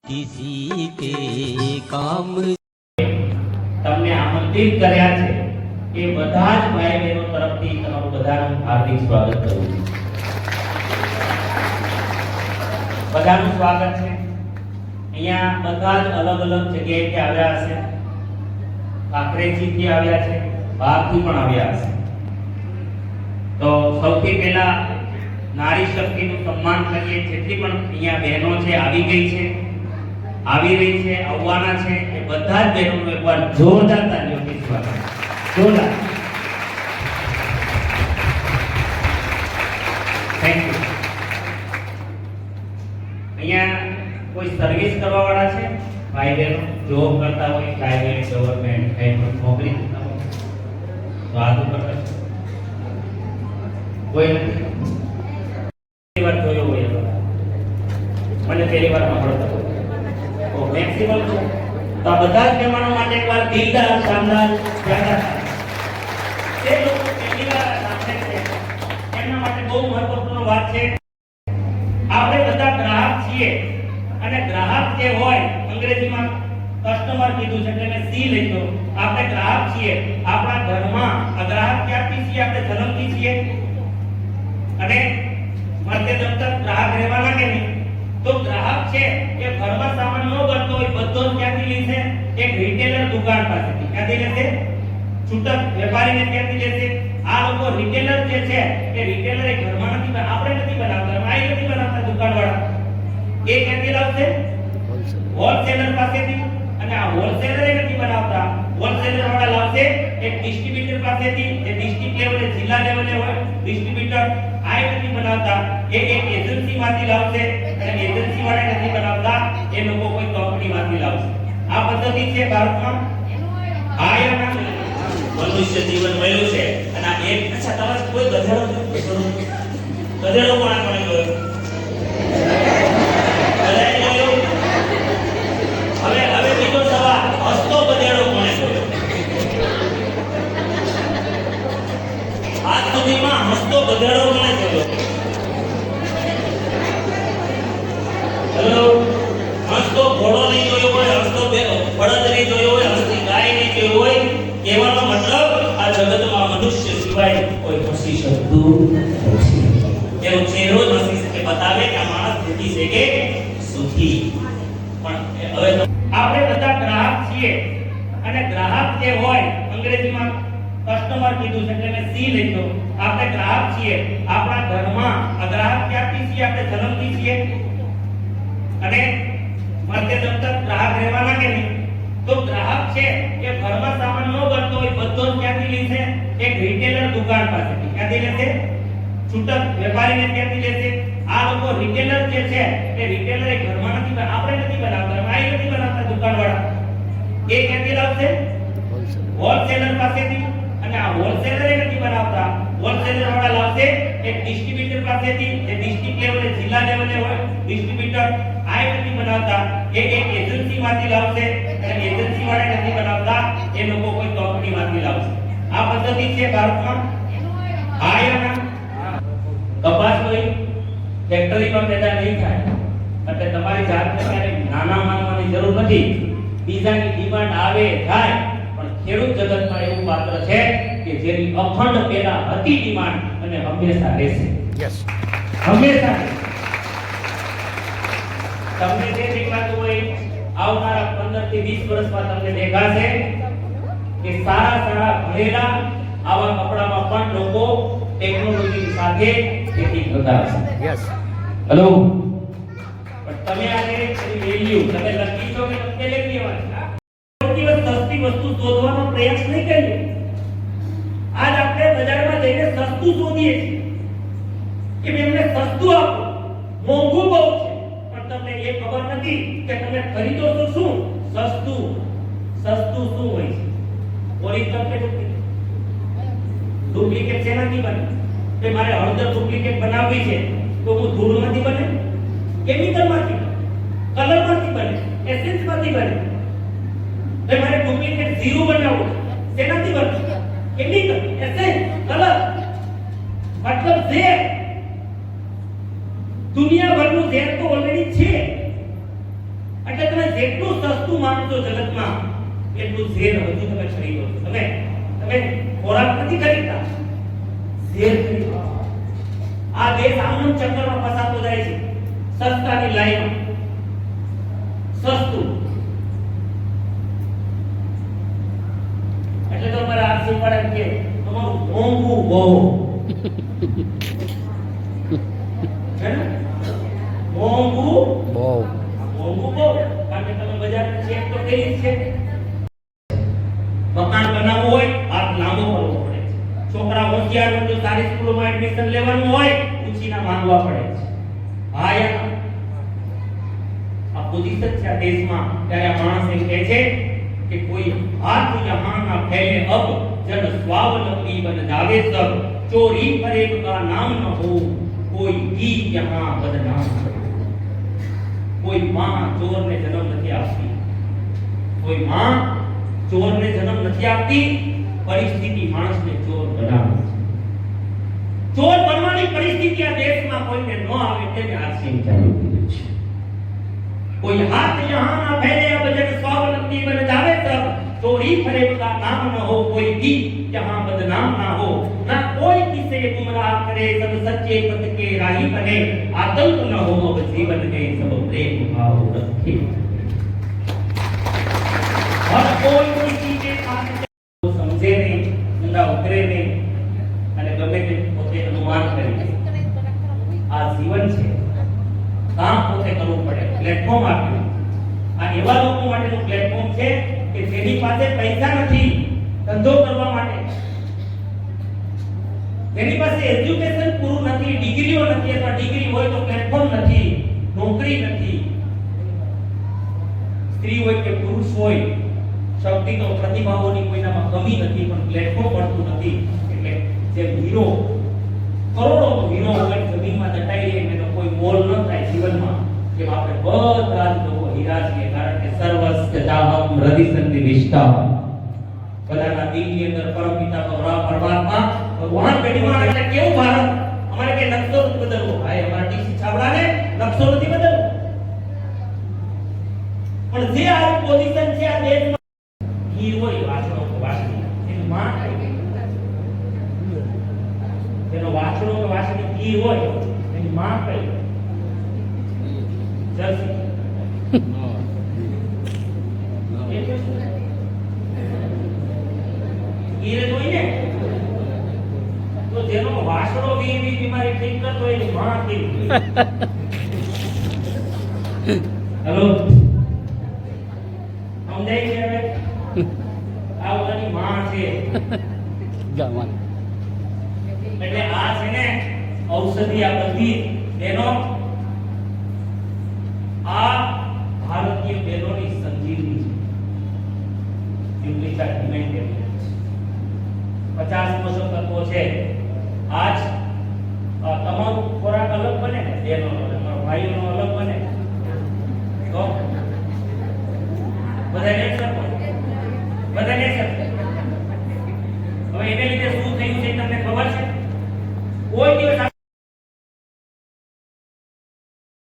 किसी के काम તમને આમંત્રિત કર્યા છે એ બધા જ ભાઈ બહેનો તરફથી તમારું બધાનું હાર્દિક સ્વાગત કરું છું. બધાનું સ્વાગત છે. અહીંયા બધા જ અલગ અલગ જગ્યાએથી આવ્યા હશે. કાંકરેજીથી આવ્યા છે, બહારથી પણ આવ્યા હશે. તો સૌથી પહેલા નારી શક્તિનું સન્માન કરીએ. જેટલી પણ અહીંયા બહેનો છે, આવી ગઈ છે, આવી રહી છે, આવવાના છે, એ બધા જ બહેનોનું એકવાર જોરદાર તાળીઓથી સ્વાગત. જોરદાર. Thank you. અહીંયા કોઈ સર્વિસ કરવા વાળા છે ભાઈ બહેનો, જોબ કરતા હોય, પ્રાઇવેટ, ગવર્નમેન્ટ, કઈ પણ નોકરી કરતા હોય તો હાથ ઉપર કરજો. કોઈ નથી? પહેલી વાર જોયો હોય મને પહેલી વાર સાંભળતો મેક્સિમમ તો આ બધા જ મહેમાનો માટે એકવાર દિલદાર શાનદાર જયકાર. જે લોકો પહેલી વાર સાંભળે છે એમના માટે બહુ મહત્વપૂર્ણ વાત છે. આપણે બધા ગ્રાહક છીએ અને ગ્રાહક જે હોય, અંગ્રેજીમાં કસ્ટમર કીધું છે એટલે મેં સી લખ્યો. આપણે ગ્રાહક છીએ. આપણા ઘરમાં આ ગ્રાહક ક્યાંથી છીએ? આપણે જન્મથી છીએ અને મરતે દમ તક ગ્રાહક રહેવાના કે નહીં? તો ગ્રાહક છે એ ઘરમાં સામાન ન બનતો હોય બધો ક્યાંથી લેશે? એક રિટેલર દુકાન પાસેથી. ક્યાંથી લેશે? છૂટક વેપારીને ક્યાંથી લેશે? આ લોકો રિટેલર જે છે એ રિટેલર એ ઘરમાં નથી, આપણે નથી બનાવતા, આ નથી બનાવતા દુકાનવાળા. એ ક્યાંથી લાવશે? હોલસેલર પાસેથી. અને આ હોલસેલર એ નથી બનાવતા, હોલસેલર વાળા લાવશે એક ડિસ્ટ્રીબ્યુટર પાસેથી. જે ડિસ્ટ્રિક્ટ લેવલે, જિલ્લા લેવલે હોય ડિસ્ટ્રીબ્યુટર, આ નથી બનાવતા. એ એક એજન્સીમાંથી લાવશે અને એજન્સી વાળા નથી બનાવતા, એ લોકો કોઈ કંપનીમાંથી લાવશે. આ પદ્ધતિ છે ભારતમાં. આયના મનુષ્ય જીવન મળ્યું છે અને આ એક અચ્છા તમારે કોઈ ગધેડો કોણ કોણે જોયો? હવે બીજો સવાલ, હસતો ગધેડો કોણે જોયો? આજ સુધીમાં હસતો ગધેડો કોણે જોયો? હેલો, હસતો ઘોડો નહીં જોયો હોય, હસતો બળદ નહીં જોયો હોય, હસતી ગાય નહીં જોયો હોય. કહેવાનો મતલબ આ જગતમાં મનુષ્ય સિવાય કોઈ હસી શકતું નથી. એનો ચહેરો જ હસી શકે, બતાવે કે આ માણસ દુઃખી છે કે સુખી. પણ હવે આપણે બધા ગ્રાહક છીએ અને ગ્રાહક જે હોય, અંગ્રેજીમાં કસ્ટમર કીધું છે એટલે મેં સી લખ્યો. આપણે ગ્રાહક છીએ. આપણા ઘરમાં આ ગ્રાહક ક્યાંથી છીએ? આપણે જન્મથી છીએ અને મરતે દમ તક ગ્રાહક રહેવાના કે નહીં? તો ગ્રાહક છે એ ઘરમાં સામાન ન બનતો હોય બધો ક્યાંથી લેશે? એક રિટેલર દુકાન પાસેથી. ક્યાંથી લેશે? છૂટક વેપારીને ક્યાંથી લેશે? આ લોકો રિટેલર જે છે એ રિટેલર એ ઘરમાં નથી, આપણે નથી બનાવતા, આ નથી બનાવતા દુકાનવાળા. એ ક્યાંથી લાવશે? હોલસેલર પાસેથી. અને આ હોલસેલર એ નથી બનાવતા, હોલસેલર વાળા લાવશે એક ડિસ્ટ્રીબ્યુટર પાસેથી. જે ડિસ્ટ્રિક્ટ લેવલે, જિલ્લા લેવલે હોય ડિસ્ટ્રીબ્યુટર, આ નથી બનાવતા. એ એક એજન્સીમાંથી લાવશે અને એજન્સી વાળા નથી બનાવતા, એ લોકો કોઈ કંપનીમાંથી લાવશે. આ પદ્ધતિ છે ભારતમાં. આયના કપાસ કોઈ ફેક્ટરીમાં પેદા નહીં થાય એટલે તમારી જાતને ક્યારે નાના માનવાની જરૂર નથી. બીજાની ડિમાન્ડ આવે થાય, પણ ખેડૂત જગતમાં એવું પાત્ર છે કે જેની અખંડ પેદા હતી ડિમાન્ડ અને હંમેશા રહેશે. યસ, હંમેશા. તમને જે દેખાતું હોય આવનારા 15 થી 20 વર્ષમાં તમને દેખાશે કે સારા ભણેલા આવા કપડામાં પણ લોકો ટેકનોલોજીની સાથે ખેતી કરતા હશે. યસ. હેલો, પણ તમે આજે એની વેલ્યુ તમે લખી છો કે તમને લખી લેવાની? કોઈ દિવસ સસ્તી વસ્તુ શોધવાનો પ્રયાસ નહીં કરીએ. આજ આપણે બજારમાં જઈને સસ્તું શોધીએ છીએ કે એમને સસ્તું આપો, મોંઘું બહુ છે. તમને એ ખબર નથી કે તમે ખરીદો છો શું? સસ્તું. સસ્તું શું હોય છે? ઓરિજિનલ કે ડુપ્લિકેટ? ડુપ્લિકેટ શેનાથી બને? કે મારે હળદર ડુપ્લિકેટ બનાવવી છે તો હું ધૂળમાંથી બને, કેમિકલમાંથી બને, કલરમાંથી બને, એસેન્સમાંથી બને. તો મારે ડુપ્લિકેટ ઝીરો બનાવવું શેનાથી બને? Chemical, essence, colour. મતલબ ઝેર. દુનિયાભરનું ઝેર તો ઓલરેડી છે. એટલે તમે જેટલું સસ્તું માનશો જગતમાં એટલું ઝેર વધુ તમે ખરીદો છો. તમે ખોરાક નથી ખરીદતા, ઝેર ખરીદો. આ દેશ આમનું ચક્કરમાં ફસાતો જાય છે, સસ્તાની લાઈનમાં. સસ્તું એટલે તો અમારા આરસી વાળા કે તમારું મોંઘું બહુ હે ને? મોંઘું બહુ. કારણ કે તમે બજારમાં ચેક તો કરી છે. મકાન બનાવવું હોય હાથ લાંબો કરવો પડે છે. છોકરા હોશિયાર હોય તો સારી સ્કૂલોમાં એડમિશન લેવાનું હોય ઊંચીના માંગવા પડે છે. હા યાર, આ પોઝિશન છે આ દેશમાં. ત્યારે આ માણસ એમ કહે છે कि कोई हाथ यहाँ ना फैले अब जन स्वावलंबी बन जावे सब चोरी फरेब का नाम न हो कोई भी यहाँ बदनाम न हो. कोई माँ चोर ने जन्म નથી આપતી, કોઈ માँ ચોર ને જન્મ નથી આપતી, પરિસ્થિતિ માણસને ચોર બનાવે છે. ચોર બનવાની પરિસ્થિતિ આ દેશમાં કોઈને ન આવે તેને આ સિંહ ચાલુ કર્યું છે. कोई हाथ यहाँ ना फैले अब जन स्वावलंबी बन जावे सब चोरी फरेब का नाम न हो कोई भी यहाँ बदनाम ना हो ना कोई किसे गुमराह करे सब सच्चे पथ के राही बने आतंक न हो अब जीवन में सब प्रेम भाव रखे और कोई किसी के साथ समझे नहीं ઊંડા ઉતરે નહીં અને ગમે તે પોતે અનુમાન કરી આ જીવન છે. કામ પોતે કરવું પડે. પ્લેટફોર્મ આપ્યું આ એવા લોકો માટેનું પ્લેટફોર્મ છે કે જેની પાસે પૈસા નથી ધંધો કરવા માટે, જેની પાસે એજ્યુકેશન પૂરું નથી, ડિગ્રીઓ નથી અથવા ડિગ્રી હોય તો પ્લેટફોર્મ નથી, નોકરી નથી. સ્ત્રી હોય કે પુરુષ હોય, શક્તિનો પ્રતિભાવોની કોઈનામાં કમી નથી પણ પ્લેટફોર્મ મળતું નથી. એટલે જે હીરો કરોડો હીરો હોય જમીનમાં દટાઈ રહે એનો કોઈ મોલ ન થાય જીવનમાં, કે આપણે બધા જ લોકો હીરા છીએ. કારણ કે સર્વસ્ય ચાહમ હૃદય સંનિવિષ્ટા, બધાના દિલની અંદર પરમપિતા પરમાત્મા ભગવાન બેઠેલા. એટલે કેવું ભારત? અમારે કે નકશો નથી બદલવો ભાઈ, અમારા ટીસી છાબડાને નકશો નથી બદલવો. પણ જે આ પોઝિશન છે આ દેશમાં હીર હોય વાસણો વાસણી એની માં થાય, જેનો વાસણો કે વાસણી હીર હોય એની માં કઈ જર્સી હીર હોય ને તો જેનો વાસણો બીમારી ઠીક કરતો હોય એની માં કેવી હેલો સમજાય છે હવે? આ ઓલાની માં છે ગામમાં. એટલે આ છે ને ઔષધિ આ બધી એનો આ ભારતીય બહેનોની સંજીવની છે. ડુપ્લિકેટ ડિમેન્ડ 50 પોષક તત્વો છે. આજ તમારો ખોરાક અલગ બને ને બહેનોનો, તમારા ભાઈઓનો અલગ બને તો બધાને એક સરખો, બધાને એક સરખો. હવે એને લીધે શું થયું છે તમને ખબર છે? કોઈ દિવસ